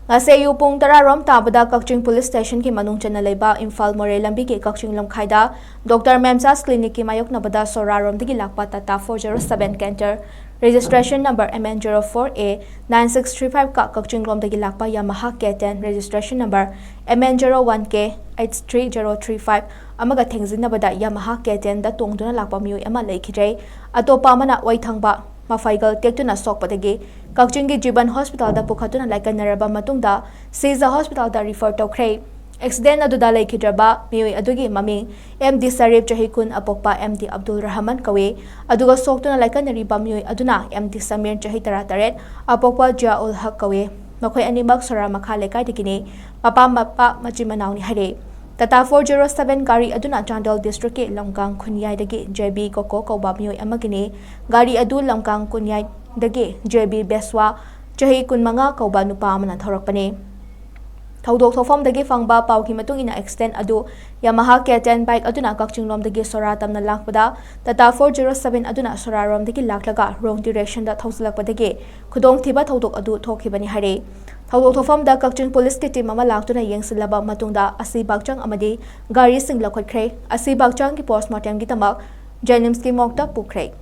Ngaseyu pung tararom tabada Kakching Police Station ki manung chana leiba Imphal More lambi ki Kakching Lamkhaida Dr. Memsas Clinic ki mayok nabada sorarom digi lakpa Tata 407 Canter registration number MN04A 9635 ka Kakching Lom dagi lakpa Yamaha K10 registration number MN01K 83035 amaga thengzin nabada Yamaha K10 da tongduna lakpa miyoy ama leikhirai atopa mana waithangba Mafaigal tektuna sokpadagi Kakching ki Jiban Hospital da pukhatuna laikanaraba matungda Siza Hospital da refer tawkhre accident aduda laikhidraba miyoy adugi maming MD Sarif Chahikun apokpa MD Abdul Rahman kawe aduga soktuna laikanariba miyoy aduna MD Samir Chahi Tarataret apokpa Jaul Haq kawe makhoi animak sora makha lekai dikini papa mapa machimanaw ni hare Tata 407 gari aduna Chandel District ke Lamkang Kunyai dagi JB Koko Kauba miyoy amagini gari adu Lamkang Kunyai dagi JB Beswa Chahi Kunmanga Kauba nupa mana thorakpani Thaudok thofam dagi fangba pawki matung ina extend adu Yamaha K10 bike aduna Kakching lom dagi sora tamna lakpada Tata 407 aduna sora rom dagi laklaga wrong direction da thauslakpa dagi khudong thiba thaudok adu thokibani hare Thaudok thofam da Kakching Police ki team ama laktuna yengsilaba matungda asi bakchang amadi gari sing lakhotkhre asi bakchang ki postmortem gi tamak Jennings ki mokta pukre